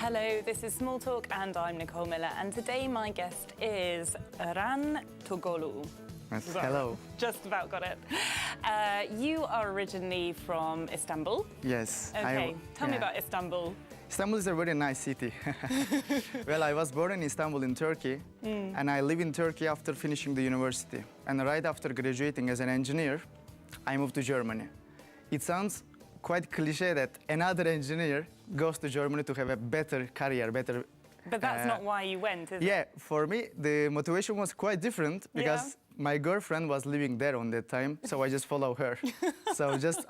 Hello, this is Small Talk and I'm Nicole Miller, and today my guest is Erhan Türkoğlu. Yes, hello. Just about got it. You are originally from Istanbul. Yes. Okay, tell me about Istanbul. Istanbul is a very nice city. Well, I was born in Istanbul in Turkey, and I live in Turkey after finishing the university. And right after graduating as an engineer, I moved to Germany. It sounds quite cliche that another engineer goes to Germany to have a better career, better... But that's not why you went, is it? Yeah, for me, the motivation was quite different because my girlfriend was living there on that time, so I just follow her.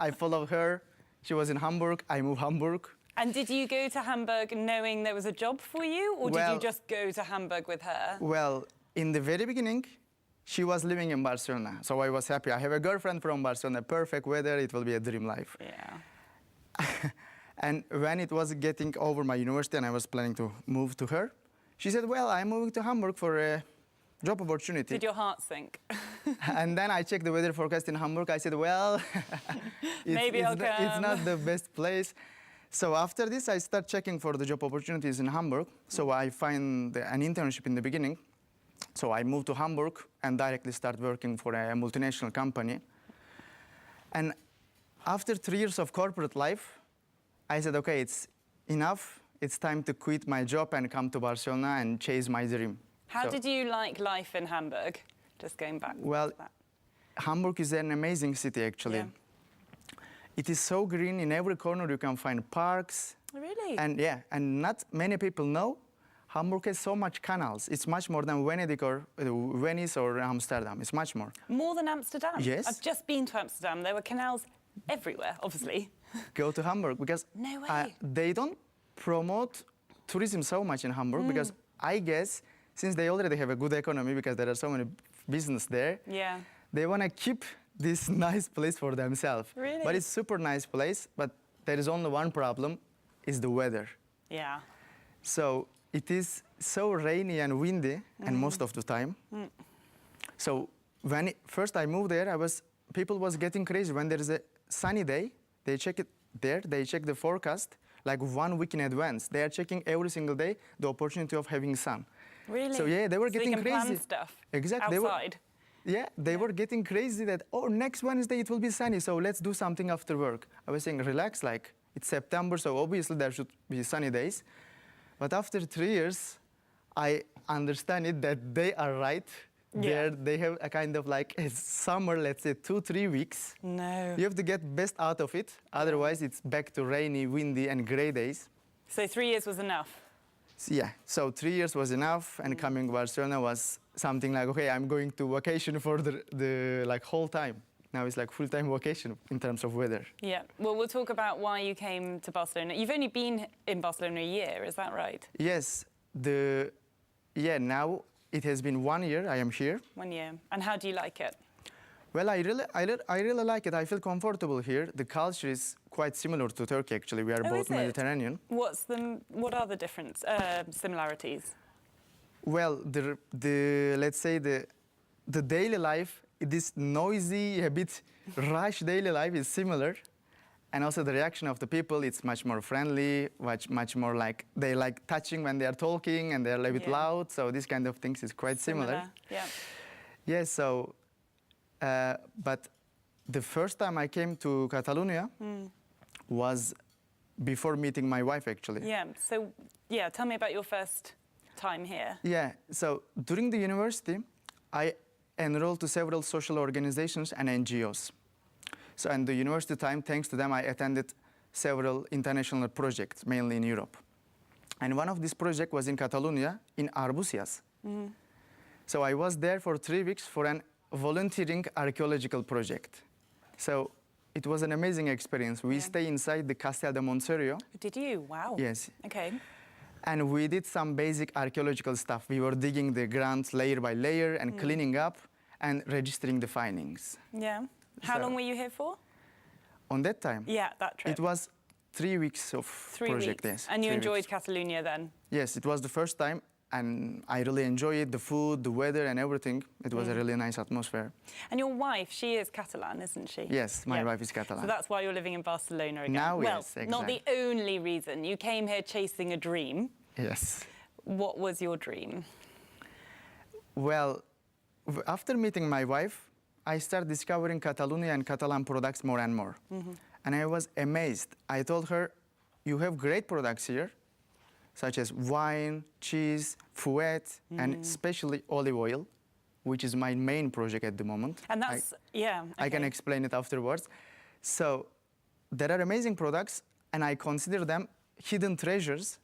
I follow her. She was in Hamburg, I moved Hamburg. And did you go to Hamburg knowing there was a job for you, or did you just go to Hamburg with her? Well, in the very beginning, she was living in Barcelona, so I was happy. I have a girlfriend from Barcelona, perfect weather, it will be a dream life. Yeah. And when it was getting over my university and I was planning to move to her, she said, well, I'm moving to Hamburg for a job opportunity. Did your heart sink? And then I checked the weather forecast in Hamburg. I said, well, it's not the best place. So after this, I start checking for the job opportunities in Hamburg. So I find an internship in the beginning. So I moved to Hamburg and directly start working for a multinational company. And after 3 years of corporate life, I said, okay, it's enough. It's time to quit my job and come to Barcelona and chase my dream. How did you like life in Hamburg? Just going back to that. Hamburg is an amazing city, actually. Yeah. It is so green. In every corner you can find parks. Really? And not many people know Hamburg has so much canals. It's much more than Venice or Amsterdam. It's much more. More than Amsterdam? Yes. I've just been to Amsterdam. There were canals everywhere, obviously. Go to Hamburg because no way. They don't promote tourism so much in Hamburg because I guess since they already have a good economy because there are so many business there, they want to keep this nice place for themselves. Really? But it's super nice place, but there is only one problem, is the weather. Yeah. So it is so rainy and windy and most of the time. So when first I moved there, people was getting crazy. When there is a sunny day, they check it there, they check the forecast like 1 week in advance. They are checking every single day the opportunity of having sun. Really? So yeah, they were getting crazy. Plan stuff exactly. outside. They were getting crazy that, oh, next Wednesday it will be sunny, so let's do something after work. I was saying, relax, like it's September, so obviously there should be sunny days. But after 3 years, I understand it that they are right. Yeah. They have a kind of like a summer, let's say 2-3 weeks. No. You have to get best out of it. Otherwise, it's back to rainy, windy, and gray days. So 3 years was enough? So 3 years was enough, and coming to Barcelona was something like, okay, I'm going to vacation for the like whole time. Now it's like full-time vacation in terms of weather. Yeah. Well, we'll talk about why you came to Barcelona. You've only been in Barcelona a year, is that right? Yes. Now it has been 1 year I am here. 1 year. And how do you like it? Well, I really like it. I feel comfortable here. The culture is quite similar to Turkey, actually. We are both Mediterranean. What are the different similarities? Well, let's say the daily life, this noisy, a bit rushed daily life is similar. And also the reaction of the people, it's much more friendly, much more like, they like touching when they are talking and they're a bit loud. So this kind of things is quite similar. Yeah. Yeah, so, but the first time I came to Catalonia was before meeting my wife, actually. Yeah, so, tell me about your first time here. Yeah, so during the university, I enrolled to several social organizations and NGOs. So in the university time, thanks to them, I attended several international projects, mainly in Europe. And one of these projects was in Catalonia, in Arbusias. So I was there for 3 weeks for an volunteering archaeological project. So it was an amazing experience. We stay inside the Castel de Montserio. Did you? Wow. Yes. Okay. And we did some basic archaeological stuff. We were digging the ground layer by layer and cleaning up and registering the findings. Yeah. How long were you here for? On that time? Yeah, that trip. It was 3 weeks of project. Yes. And you enjoyed Catalonia then? Yes, it was the first time and I really enjoy it, the food, the weather and everything. It was a really nice atmosphere. And your wife, she is Catalan, isn't she? Yes, my wife is Catalan. So that's why you're living in Barcelona again. Now, well, yes, exactly. Not the only reason. You came here chasing a dream. Yes. What was your dream? Well, after meeting my wife, I started discovering Catalonia and Catalan products more and more. And I was amazed. I told her, you have great products here, such as wine, cheese, fouet, and especially olive oil, which is my main project at the moment. And that's, I can explain it afterwards. So there are amazing products, and I consider them hidden treasures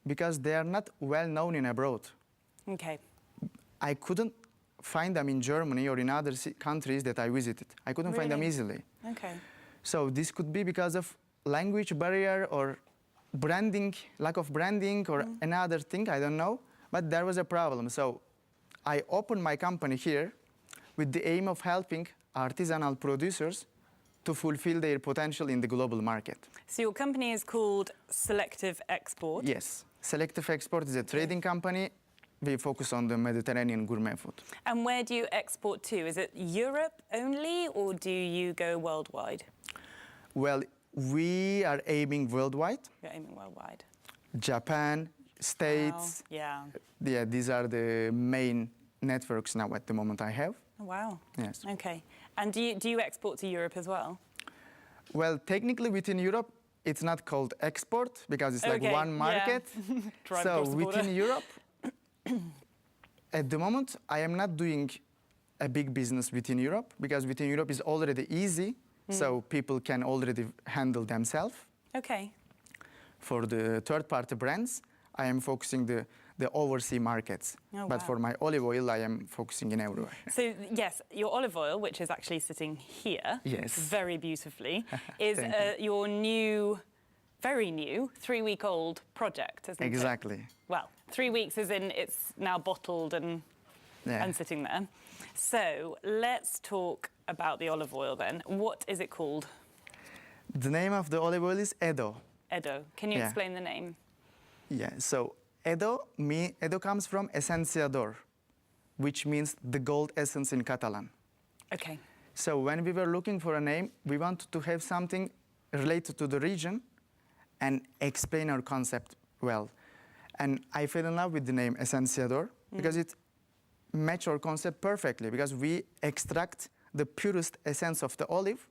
because they are not well known in abroad. Okay. I couldn't find them in Germany or in other countries that I visited. I couldn't find them easily. Okay. So this could be because of language barrier or branding, lack of branding or another thing, I don't know. But there was a problem. So I opened my company here with the aim of helping artisanal producers to fulfill their potential in the global market. So your company is called Selective Export? Yes. Selective Export is a trading company. We focus on the Mediterranean gourmet food. And where do you export to? Is it Europe only, or do you go worldwide? Well, we are aiming worldwide. You're aiming worldwide. Japan, States. Wow. Yeah, these are the main networks now at the moment I have. Oh, wow. Yes. Okay. And do you export to Europe as well? Well, technically within Europe, it's not called export because it's like one market. Drive so across the border. within Europe, at the moment, I am not doing a big business within Europe because within Europe is already easy, so people can already handle themselves. Okay. For the third-party brands, I am focusing the overseas markets. Oh, but wow. for my olive oil, I am focusing in everywhere. So, yes, your olive oil, which is actually sitting here, Yes. very beautifully, is Thank your new, very new, 3-week-old project, isn't it? Exactly. Well, 3 weeks as in it's now bottled and sitting there. So let's talk about the olive oil then. What is it called? The name of the olive oil is Edo. Edo. Can you explain the name? Yeah, so Edo comes from Esenciador, which means the gold essence in Catalan. Okay. So when we were looking for a name, we wanted to have something related to the region and explain our concept well. And I fell in love with the name Esenciador because it matches our concept perfectly because we extract the purest essence of the olive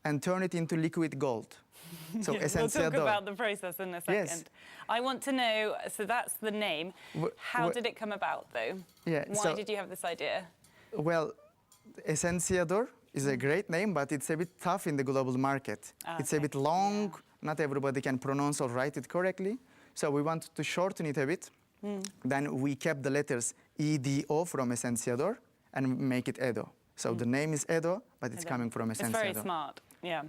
and turn it into liquid gold. So Esenciador. We'll talk about the process in a second. Yes. I want to know, so that's the name. How did it come about, though? Yeah, Why did you have this idea? Well, Esenciador is a great name, but it's a bit tough in the global market. It's a bit long. Not everybody can pronounce or write it correctly. So we wanted to shorten it a bit. Then we kept the letters EDO from Esenciador and make it Edo. So the name is Edo, but it's coming from Esenciador. It's very smart, yeah.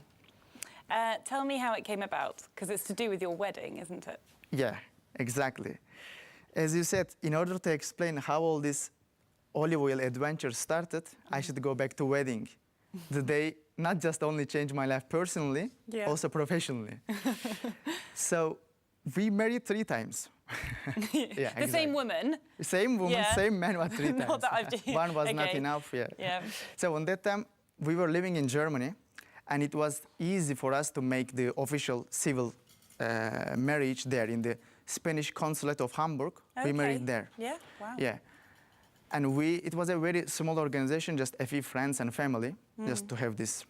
Tell me how it came about, because it's to do with your wedding, isn't it? Yeah, exactly. As you said, in order to explain how all this olive oil adventure started, I should go back to wedding. The day not just only changed my life personally, also professionally. So we married 3 times. The same woman? Same woman, same man, but 3 times. Not that I've One was not enough, yeah. So on that time, we were living in Germany, and it was easy for us to make the official civil marriage there in the Spanish consulate of Hamburg. Okay. We married there. Yeah, wow. Yeah. And it was a very small organization, just a few friends and family, just to have this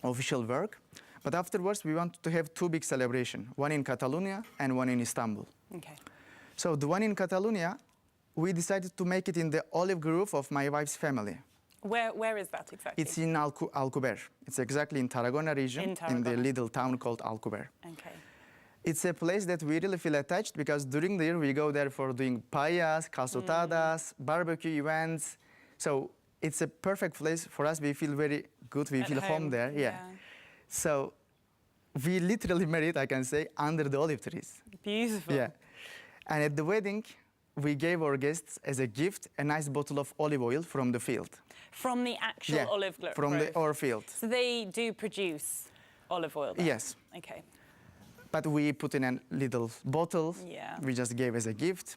official work. But afterwards, we wanted to have 2 big celebrations, one in Catalonia and one in Istanbul. Okay. So the one in Catalonia, we decided to make it in the olive grove of my wife's family. Where is that exactly? It's in Alcover. It's exactly in Tarragona region, in the little town called Alcover. Okay. It's a place that we really feel attached because during the year we go there for doing paellas, calzotadas, barbecue events. So it's a perfect place for us. We feel very good. We feel home there. Yeah. So we literally married, I can say, under the olive trees. Beautiful. Yeah. And at the wedding, we gave our guests as a gift a nice bottle of olive oil from the field. From the actual olive grove? From our field. So they do produce olive oil there? Yes. Okay. But we put in a little bottle. Yeah. We just gave as a gift.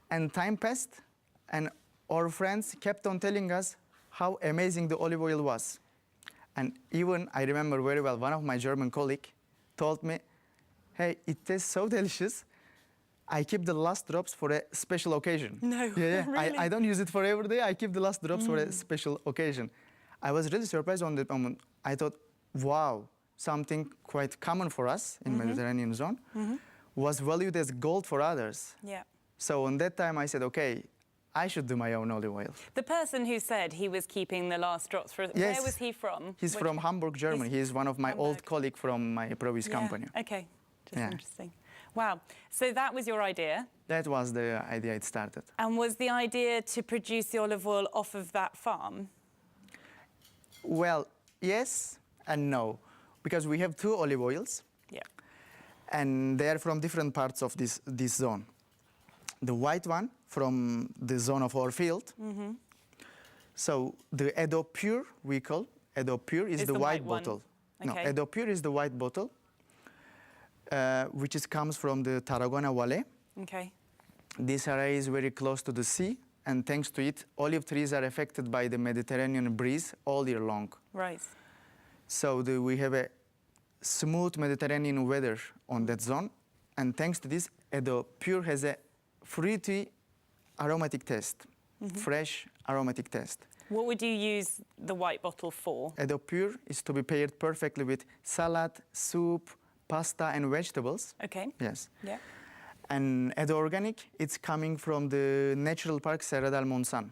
And time passed, and our friends kept on telling us how amazing the olive oil was. And even, I remember very well, one of my German colleagues told me, hey, it tastes so delicious, I keep the last drops for a special occasion. No, Yeah, really? I don't use it for every day, I keep the last drops for a special occasion. I was really surprised on that moment. I thought, wow, something quite common for us in Mediterranean zone was valued as gold for others. Yeah. So on that time I said, okay, I should do my own olive oil. The person who said he was keeping the last drops for... Yes. Where was he from? He's from Hamburg, Germany. He's one of my old Hamburg. colleagues from my previous Yeah. company. Okay, just Yeah. interesting. Wow, so that was your idea. That was the idea it started. And was the idea to produce the olive oil off of that farm? Well, yes and no, because we have two olive oils, Yeah. and they are from different parts of this zone. The white one from the zone of our field. So the Edo Pure, we call Edo Pure, is the white one. bottle. Okay. No, Edo Pure is the white bottle, which comes from the Tarragona Valley. Okay. This area is very close to the sea, and thanks to it, olive trees are affected by the Mediterranean breeze all year long. Right. So we have a smooth Mediterranean weather on that zone, and thanks to this, Edo Pure has a fruity aromatic taste, fresh aromatic taste. What would you use the white bottle for? Edo Pure is to be paired perfectly with salad, soup, pasta, and vegetables. Okay. Yes. Yeah. And Edo Organic, it's coming from the Natural Park Serra del Monsan.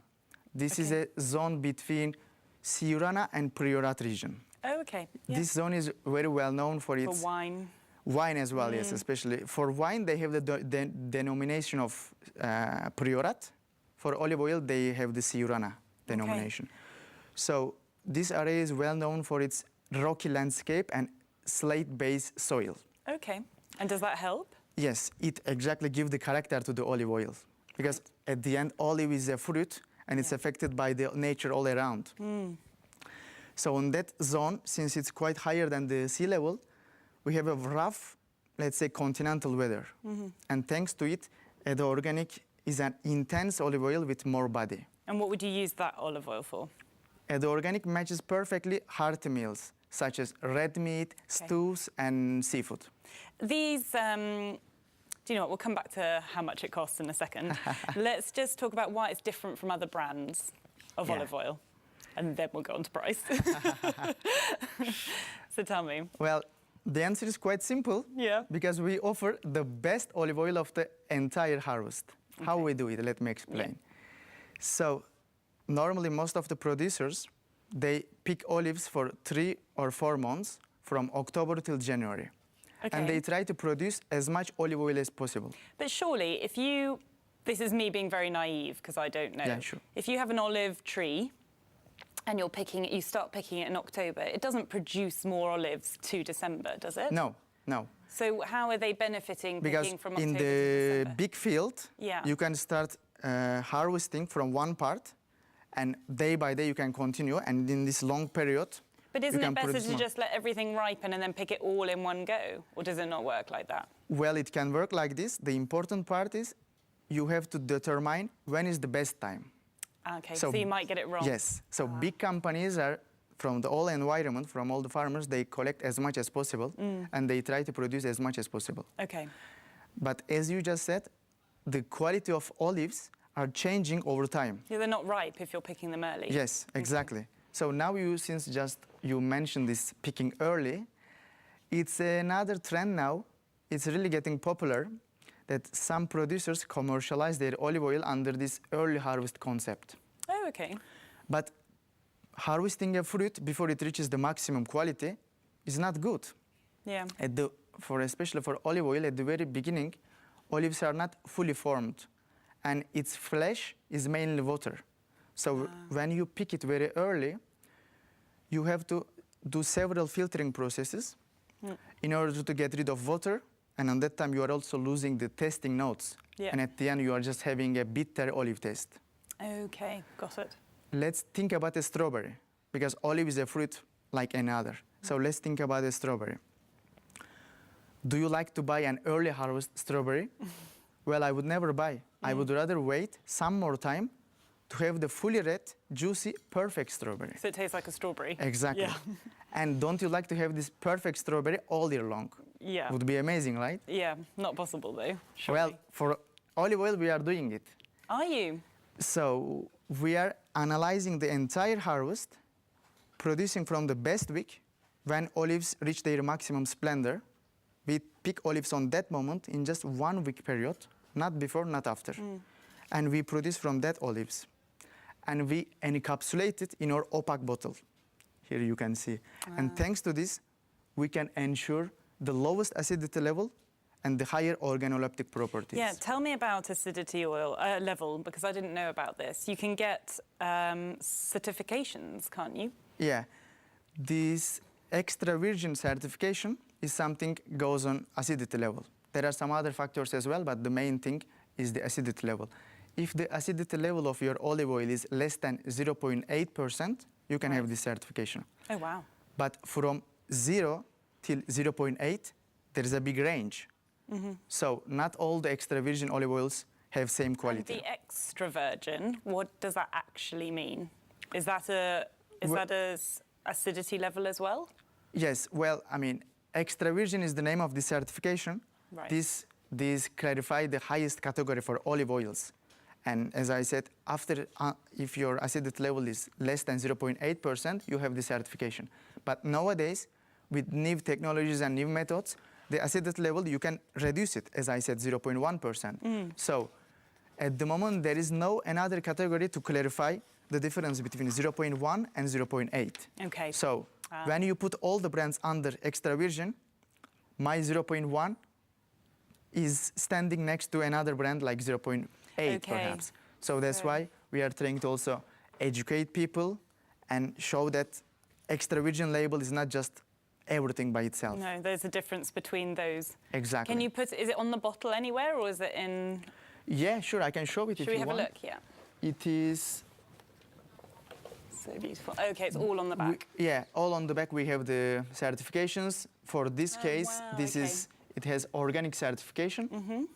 This is a zone between Siurana and Priorat region. Oh, okay. Yeah. This zone is very well known for its wine. wine as well, yes, especially. For wine, they have the denomination of Priorat. For olive oil, they have the Siurana denomination. So this area is well known for its rocky landscape and slate-based soil. Okay. And does that help? Yes, it exactly gives the character to the olive oil. Because at the end, olive is a fruit and it's affected by the nature all around. So in that zone, since it's quite higher than the sea level, we have a rough, let's say, continental weather. And thanks to it, Edo Organic is an intense olive oil with more body. And what would you use that olive oil for? Edo Organic matches perfectly hearty meals, such as red meat, stews, and seafood. These, do you know what, we'll come back to how much it costs in a second. Let's just talk about why it's different from other brands of olive oil, and then we'll go on to price. So tell me. Well, the answer is quite simple. Yeah. Because we offer the best olive oil of the entire harvest. How we do it, let me explain. So, normally most of the producers, they pick olives for 3 or 4 months, from October till January. Okay. And they try to produce as much olive oil as possible. But surely, if you, this is me being very naive because I don't know. Yeah, sure. If you have an olive tree and you're picking it, you start picking it in October, it doesn't produce more olives to December, does it? No, no. So how are they benefiting Because picking from October in to the December? big field, you can start harvesting from one part, and day by day you can continue, and in this long period, But isn't you it can better produce to more. just let everything ripen and then pick it all in one go? Or does it not work like that? Well, it can work like this. The important part is you have to determine when is the best time. Okay, so you might get it wrong. Yes. So big companies are, from the whole environment, from all the farmers, they collect as much as possible, and they try to produce as much as possible. Okay. But as you just said, the quality of olives are changing over time. Yeah, they're not ripe if you're picking them early. Yes, exactly. So now since you mentioned this picking early, it's another trend now. It's really getting popular that some producers commercialize their olive oil under this early harvest concept. Oh, okay. But harvesting a fruit before it reaches the maximum quality is not good. Yeah. Especially for olive oil, at the very beginning, olives are not fully formed, and its flesh is mainly water. So when you pick it very early, you have to do several filtering processes in order to get rid of water, and on that time you are also losing the tasting notes. Yeah. And at the end you are just having a bitter olive taste. Okay, got it. Let's think about a strawberry, because olive is a fruit like any other. So let's think about a strawberry. Do you like to buy an early harvest strawberry well, I would never buy. I would rather wait some more time to have the fully red, juicy, perfect strawberry. So it tastes like a strawberry. Exactly. Yeah. And don't you like to have this perfect strawberry all year long? Yeah. Would be amazing, right? Yeah, not possible though. Surely. Well, for olive oil, we are doing it. Are you? So we are analyzing the entire harvest, producing from the best week when olives reach their maximum splendor. We pick olives on that moment in just 1 week period, not before, not after. And we produce from that olives. And we encapsulate it in our opaque bottle. Here you can see. And thanks to this, we can ensure the lowest acidity level and the higher organoleptic properties. Yeah, tell me about acidity oil level, because I didn't know about this. You can get certifications, can't you? Yeah. This extra virgin certification is something goes on acidity level. There are some other factors as well, but the main thing is the acidity level. If the acidity level of your olive oil is less than 0.8%, you can have this certification. Oh, wow. But from 0 till 0.8, there is a big range. So not all the extra virgin olive oils have same quality. And the extra virgin, what does that actually mean? Is that a acidity level as well? Yes, well, I mean, extra virgin is the name of the certification. Right. This clarifies the highest category for olive oils. And as I said, after if your acidity level is less than 0.8%, you have the certification. But nowadays, with new technologies and new methods, the acidity level, you can reduce it, as I said, 0.1%. So at the moment, there is no another category to clarify the difference between 0.1 and 0.8. Okay. So when you put all the brands under extra virgin, my 0.1 is standing next to another brand like 0.8 perhaps. So that's why we are trying to also educate people and show that extra virgin label is not just everything by itself. No, there's a difference between those. Exactly. Can you put, is it on the bottle anywhere or is it in? Yeah, sure, I can show it if you want. Should we have a look? Yeah. It is... So beautiful. Okay, it's all on the back. Yeah, all on the back we have the certifications. For this case, wow, this is, it has organic certification.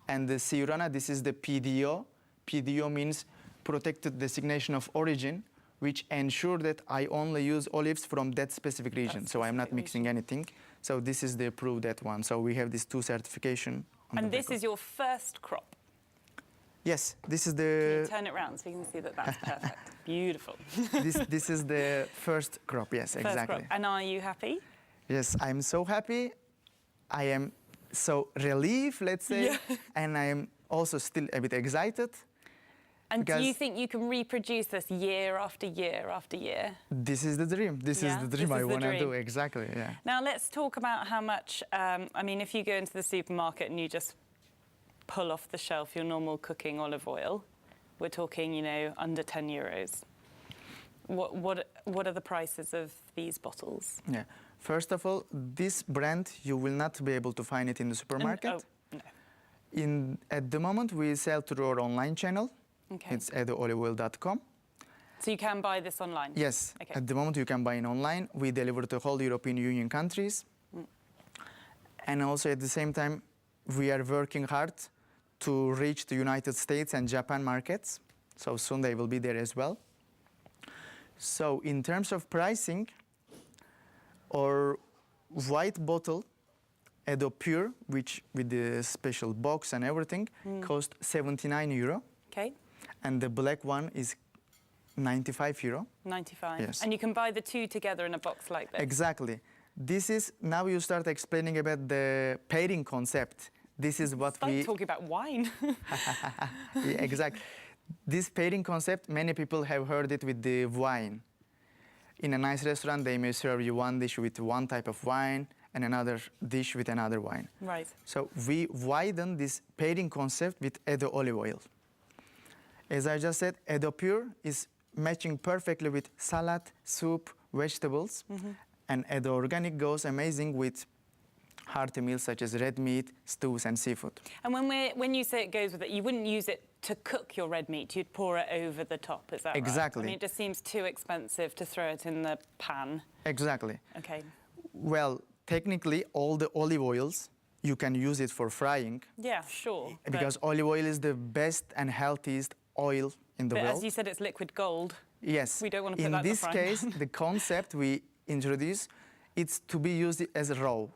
And the Siurana, this is the PDO. PDO means protected designation of origin, which ensure that I only use olives from that specific region. So I'm not mixing anything. So this is the approved that one. So we have these two certification. And this is your first crop? Yes, this is Can the... you turn it around so you can see that that's perfect. Beautiful. this is the first crop, yes, First exactly. crop. And are you happy? Yes, I'm so happy. I am so relieved, let's say. Yeah. And I am also still a bit excited. And do you think you can reproduce this year after year after year? This is the dream. This is the dream I want to do. Exactly, yeah. Now let's talk about how much, I mean, if you go into the supermarket and you just pull off the shelf your normal cooking olive oil, we're talking, you know, under 10 euros. What are the prices of these bottles? Yeah. First of all, this brand, you will not be able to find it in the supermarket. No. At the moment, we sell through our online channel. Okay. It's edooliveoil.com. So you can buy this online? Yes. Okay. At the moment, you can buy it online. We deliver to whole European Union countries. And also at the same time, we are working hard to reach the United States and Japan markets. So soon they will be there as well. So in terms of pricing, our white bottle, Edo Pure, which with the special box and everything, cost 79 euro. Okay. And the black one is 95 euro. 95. Yes. And you can buy the two together in a box like this? Exactly. This is, now you start explaining about the pairing concept. This is what it's like talking about wine. Yeah, exactly. This pairing concept, many people have heard it with the wine. In a nice restaurant, they may serve you one dish with one type of wine and another dish with another wine. Right. So we widen this pairing concept with Edo olive oil. As I just said, Edo Pure is matching perfectly with salad, soup, vegetables. And Edo Organic goes amazing with hearty meals such as red meat, stews, and seafood. And when you say it goes with it, you wouldn't use it to cook your red meat. You'd pour it over the top, is that exactly. Right? I mean, it just seems too expensive to throw it in the pan. Exactly. Okay. Well, technically, all the olive oils you can use it for frying. Yeah, sure. Because olive oil is the best and healthiest oil in the but world. as you said, it's liquid gold. Yes. We don't want to put in that in the this frying case, pan. the concept we introduce, it's to be used as raw. Okay.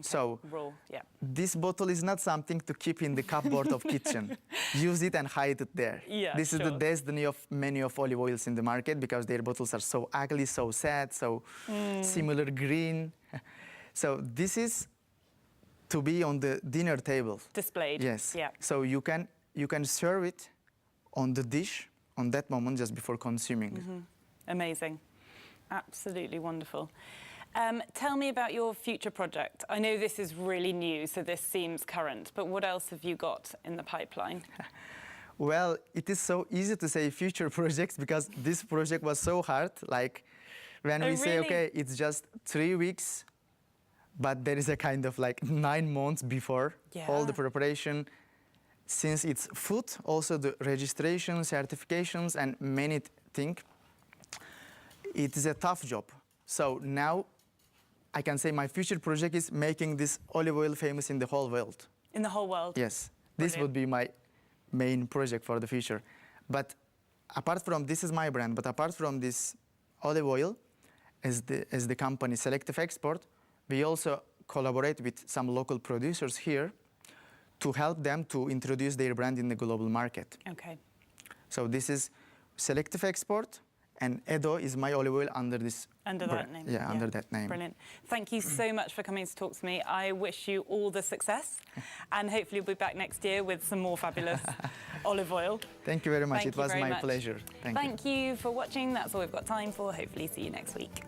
So raw, yeah. this bottle is not something to keep in the cupboard of kitchen. Use it and hide it there. Yeah, this is the sure. destiny of many of olive oils in the market because their bottles are so ugly, so sad, so similar green. So this is to be on the dinner table. Displayed. Yes. Yeah. So you can serve it on the dish on that moment just before consuming. Amazing. Absolutely wonderful. Tell me about your future project. I know this is really new, so this seems current, but what else have you got in the pipeline? Well, it is so easy to say future projects because this project was so hard. Like when we say, really? okay, it's just 3 weeks, but there is a kind of like 9 months before all the Yeah. preparation. Since it's food, also the registration, certifications, and many things, it is a tough job. So now I can say my future project is making this olive oil famous in the whole world. In the whole world? Yes, this would be my main project for the future. But apart from, this is my brand, but apart from this olive oil, as the company Selective Export, we also collaborate with some local producers here to help them to introduce their brand in the global market. Okay. So this is Selective Export, and Edo is my olive oil under this Under that name. Yeah, under that name. Brilliant. Thank you so much for coming to talk to me. I wish you all the success, and hopefully we'll be back next year with some more fabulous olive oil. Thank you very much. Thank It you was very my much. pleasure. Thank you. Thank you for watching. That's all we've got time for. Hopefully see you next week.